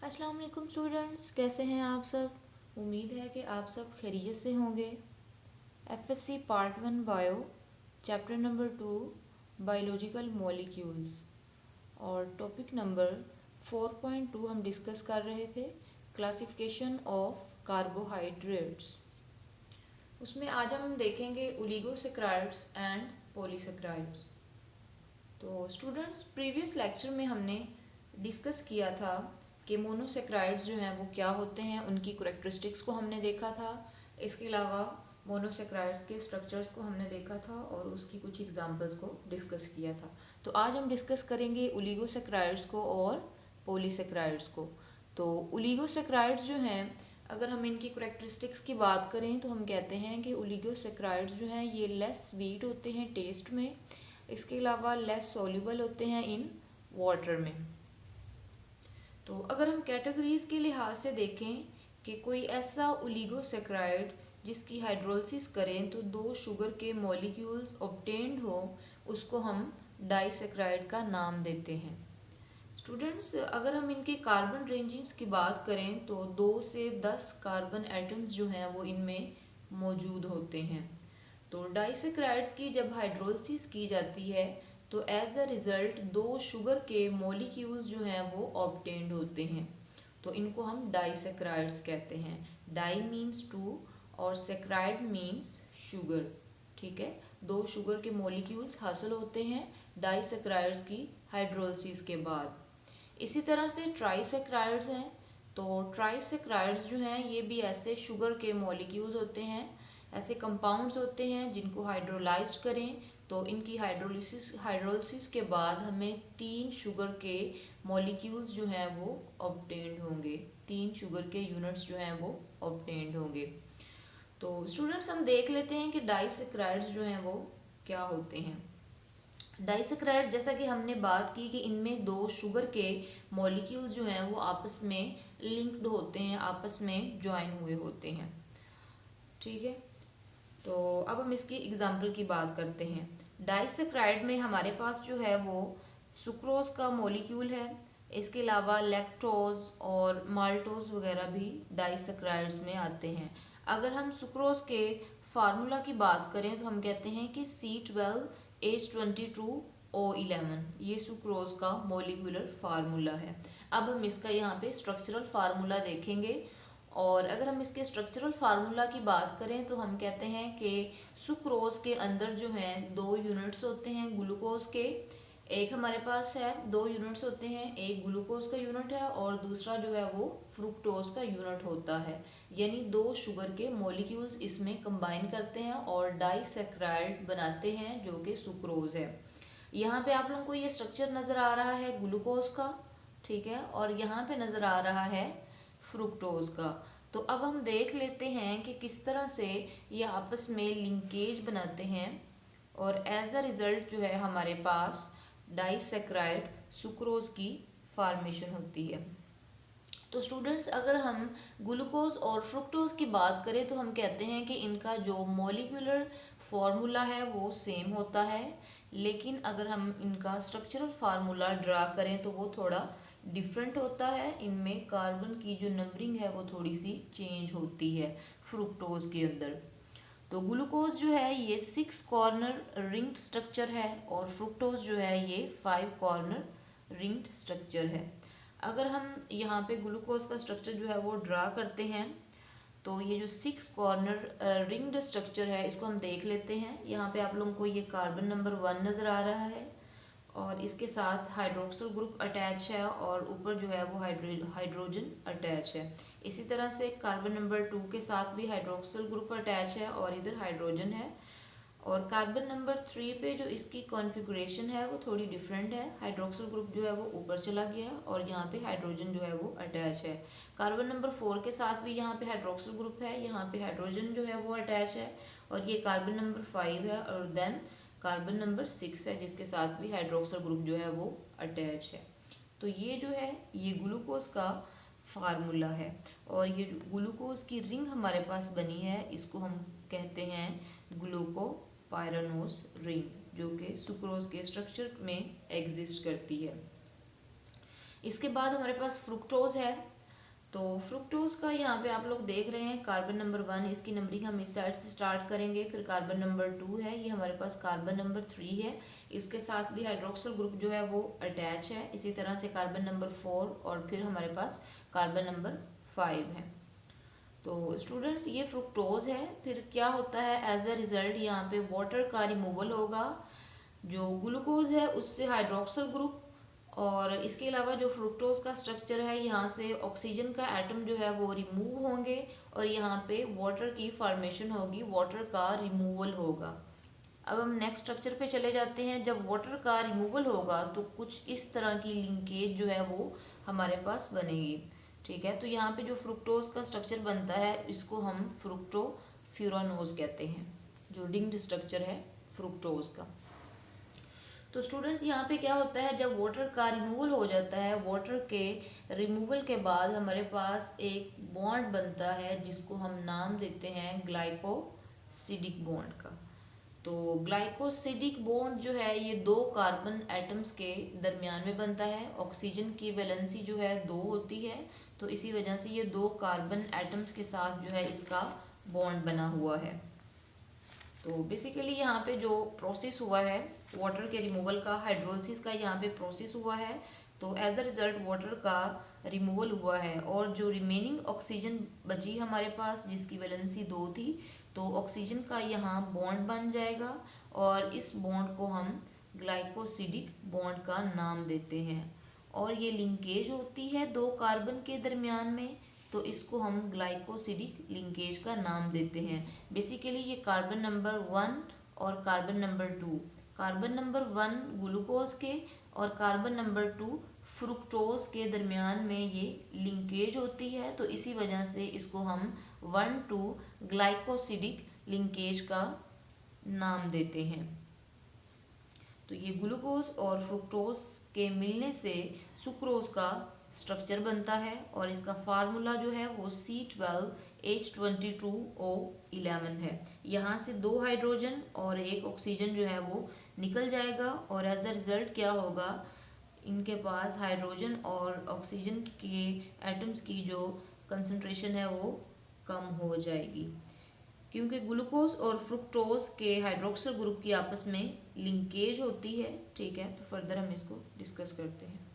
अस्सलाम वालेकुम स्टूडेंट्स, कैसे हैं आप सब। उम्मीद है कि आप सब खैरियत से होंगे। FSc part 1 bio chapter number 2 biological molecules और टॉपिक नंबर 4.2 हम डिस्कस कर रहे थे, क्लासिफिकेशन ऑफ कार्बोहाइड्रेट्स। उसमें आज हम देखेंगे ओलिगोसैकराइड्स एंड पॉलीसैकराइड्स। तो स्टूडेंट्स, प्रीवियस लेक्चर में हमने डिस्कस किया था कि मोनोसेक्राइड्स जो हैं वो क्या होते हैं, उनकी करेक्टरिस्टिक्स को हमने देखा था। इसके अलावा मोनोसेक्राइड्स के स्ट्रक्चर्स को हमने देखा था और उसकी कुछ एग्जांपल्स को डिस्कस किया था। तो आज हम डिस्कस करेंगे ओलिगोसेक्राइड्स को और पॉलीसेक्राइड्स को। तो ओलिगोसेक्राइड्स जो हैं, अगर हम इनकी करेक्टरिस्टिक्स की बात करें तो हम कहते हैं कि ओलिगोसेक्राइड्स जो हैं ये लेस स्वीट होते हैं टेस्ट में। इसके अलावा लेस सॉल्युबल होते हैं इन वाटर में। तो अगर हम कैटेगरीज के लिहाज से देखें कि कोई ऐसा ओलिगोसैकराइड जिसकी हाइड्रोलिसिस करें तो 2 शुगर के मॉलिक्यूल्स ऑब्टेन्ड हो, उसको हम डाइसैकराइड का नाम देते हैं। स्टूडेंट्स, अगर हम इनके कार्बन रेंजेस की बात करें तो 2 से 10 कार्बन एटम्स जो हैं वो इनमें मौजूद होते हैं। तो डाइसैकराइड्स की जब हाइड्रोलिसिस की जाती है तो एज अ रिज़ल्ट 2 शुगर के मॉलिक्यूल्स जो हैं वो ऑब्टेन्ड होते हैं। तो इनको हम डाइसैकराइड्स कहते हैं। डाई मीन्स 2 और सैकराइड मीन्स शुगर। ठीक है, 2 शुगर के मॉलिक्यूल्स हासिल होते हैं डाइसैकराइड्स की हाइड्रोलिसिस के बाद। इसी तरह से ट्राइसैकराइड्स हैं। तो ट्राइसैकराइड्स जो हैं ये भी ऐसे शुगर के मॉलिक्यूल्स होते हैं, ऐसे कंपाउंड्स होते हैं जिनको हाइड्रोलाइज्ड करें तो इनकी हाइड्रोलिसिस के बाद हमें 3 शुगर के मॉलिक्यूल्स जो हैं वो ऑब्टेन्ड होंगे। 3 शुगर के यूनिट्स जो हैं वो ऑब्टेन्ड होंगे। तो स्टूडेंट्स, हम देख लेते हैं कि डाइसैकराइड्स जो हैं वो क्या होते हैं। डाइसैकराइड्स, जैसा कि हमने बात की कि इनमें 2 शुगर के मॉलिक्यूल्स जो हैं वो आपस में लिंक्ड होते हैं, आपस में ज्वाइन हुए होते हैं। ठीक है, तो अब हम इसकी एग्जाम्पल की बात करते हैं। डाइसैकराइड में हमारे पास जो है वो सुक्रोज का मॉलिक्यूल है। इसके अलावा लैक्टोज और माल्टोज वगैरह भी डाइसैकराइड्स में आते हैं। अगर हम सुक्रोज के फार्मूला की बात करें तो हम कहते हैं कि C12H22O11, ये सुक्रोज का मॉलिक्यूलर फार्मूला है। अब हम इसका यहाँ पे स्ट्रक्चरल फार्मूला देखेंगे। और अगर हम इसके स्ट्रक्चरल फार्मूला की बात करें तो हम कहते हैं कि सुक्रोज के अंदर जो हैं 2 यूनिट्स होते हैं ग्लूकोज के। एक हमारे पास है 2 यूनिट्स होते हैं, एक ग्लूकोज का यूनिट है और दूसरा जो है वो फ्रुक्टोज का यूनिट होता है। यानी 2 शुगर के मॉलिक्यूल्स इसमें कंबाइन करते हैं और डाइसैकराइड बनाते हैं जो कि सुक्रोज है। यहाँ पे आप लोगों को ये स्ट्रक्चर नज़र आ रहा है ग्लूकोज का, ठीक है, और यहाँ पे नज़र आ रहा है फ्रुक्टोज का। तो अब हम देख लेते हैं कि किस तरह से ये आपस में लिंकेज बनाते हैं और एज अ रिज़ल्ट जो है हमारे पास डाइसैकराइड सुक्रोज की फॉर्मेशन होती है। तो स्टूडेंट्स, अगर हम ग्लूकोज और फ्रुक्टोज की बात करें तो हम कहते हैं कि इनका जो मॉलिक्यूलर फार्मूला है वो सेम होता है, लेकिन अगर हम इनका स्ट्रक्चरल फार्मूला ड्रा करें तो वो थोड़ा डिफरेंट होता है। इनमें कार्बन की जो नंबरिंग है वो थोड़ी सी चेंज होती है फ्रुक्टोज के अंदर। तो ग्लूकोज जो है ये 6 कॉर्नर रिंग्ड स्ट्रक्चर है और फ्रुक्टोज जो है ये 5 कॉर्नर रिंग्ड स्ट्रक्चर है। अगर हम यहाँ पे ग्लूकोज का स्ट्रक्चर जो है वो ड्रा करते हैं तो ये जो 6 कॉर्नर रिंग्ड स्ट्रक्चर है इसको हम देख लेते हैं। यहाँ पे आप लोगों को ये कार्बन नंबर 1 नज़र आ रहा है और इसके साथ हाइड्रोक्सिल ग्रुप अटैच है और ऊपर जो है वो हाइड्रोजन अटैच है। इसी तरह से कार्बन नंबर 2 के साथ भी हाइड्रोक्सिल ग्रुप अटैच है और इधर हाइड्रोजन है। और कार्बन नंबर 3 पे जो इसकी कॉन्फ़िगरेशन है वो थोड़ी डिफरेंट है। हाइड्रोक्सिल ग्रुप जो है वो ऊपर चला गया और यहाँ पे हाइड्रोजन जो है वो अटैच है। कार्बन नंबर 4 के साथ भी यहाँ पे हाइड्रोक्सिल ग्रुप है, यहाँ पे हाइड्रोजन जो है वो अटैच है और ये कार्बन नंबर 5 है और देन कार्बन नंबर 6 है जिसके साथ भी हाइड्रोक्सिल ग्रुप जो है वो अटैच है। तो ये जो है ये ग्लूकोज का फार्मूला है और ये जो ग्लूकोज की रिंग हमारे पास बनी है इसको हम कहते हैं ग्लूकोपाइरानोज रिंग, जो कि सुक्रोज के स्ट्रक्चर में एग्जिस्ट करती है। इसके बाद हमारे पास फ्रुक्टोज है। तो फ्रुक्टोज का यहाँ पे आप लोग देख रहे हैं कार्बन नंबर 1, इसकी नंबरिंग हम इस साइड से स्टार्ट करेंगे। फिर कार्बन नंबर 2 है, ये हमारे पास कार्बन नंबर 3 है, इसके साथ भी हाइड्रोक्सिल ग्रुप जो है वो अटैच है। इसी तरह से कार्बन नंबर 4 और फिर हमारे पास कार्बन नंबर 5 है। तो स्टूडेंट्स ये फ्रुक्टोज है। फिर क्या होता है, एज अ रिजल्ट यहाँ पे वाटर का रिमूवल होगा। जो ग्लूकोज है उससे हाइड्रोक्सिल ग्रुप, और इसके अलावा जो फ्रुक्टोज का स्ट्रक्चर है, यहाँ से ऑक्सीजन का एटम जो है वो रिमूव होंगे और यहाँ पे वाटर की फॉर्मेशन होगी, वाटर का रिमूवल होगा। अब हम नेक्स्ट स्ट्रक्चर पे चले जाते हैं। जब वाटर का रिमूवल होगा तो कुछ इस तरह की लिंकेज जो है वो हमारे पास बनेगी। ठीक है, तो यहाँ पे जो फ्रुक्टोज का स्ट्रक्चर बनता है इसको हम फ्रुक्टोफ्यूरानोज कहते हैं, जो रिंग्ड स्ट्रक्चर है फ्रुक्टोज का। तो स्टूडेंट्स यहाँ पे क्या होता है, जब वाटर का रिमूवल हो जाता है, वाटर के रिमूवल के बाद हमारे पास एक बॉन्ड बनता है जिसको हम नाम देते हैं ग्लाइकोसिडिक बॉन्ड का। तो ग्लाइकोसिडिक बॉन्ड जो है ये दो कार्बन एटम्स के दरमियान में बनता है। ऑक्सीजन की वैलेंसी जो है 2 होती है, तो इसी वजह से ये दो कार्बन एटम्स के साथ जो है इसका बॉन्ड बना हुआ है। तो बेसिकली यहाँ पे जो प्रोसेस हुआ है वाटर के रिमूवल का, हाइड्रोलिसिस का यहाँ पे प्रोसेस हुआ है। तो एज अ रिजल्ट वाटर का रिमूवल हुआ है और जो रिमेनिंग ऑक्सीजन बची हमारे पास, जिसकी वैलेंसी 2 थी, तो ऑक्सीजन का यहाँ बॉन्ड बन जाएगा और इस बॉन्ड को हम ग्लाइकोसिडिक बॉन्ड का नाम देते हैं। और ये लिंकेज होती है दो कार्बन के दरमियान में, तो इसको हम ग्लाइकोसिडिक लिंकेज का नाम देते हैं। बेसिकली ये कार्बन नंबर 1 और carbon number 2, carbon number 1 glucose के और कार्बन नंबर 2 फ्रुक्टोज के दरमियान में ये लिंकेज होती है, तो इसी वजह से इसको हम 1,2 ग्लाइकोसिडिक लिंकेज का नाम देते हैं। तो ये ग्लूकोज और फ्रुक्टोज के मिलने से सुक्रोज का स्ट्रक्चर बनता है और इसका फार्मूला जो है वो C12H22O11 है। यहाँ से 2 हाइड्रोजन और 1 ऑक्सीजन जो है वो निकल जाएगा और एज अ रिजल्ट क्या होगा, इनके पास हाइड्रोजन और ऑक्सीजन के एटम्स की जो कंसंट्रेशन है वो कम हो जाएगी, क्योंकि ग्लूकोज और फ्रुक्टोज के हाइड्रोक्सिल ग्रुप की आपस में लिंकेज होती है। ठीक है, तो फर्दर हम इसको डिस्कस करते हैं।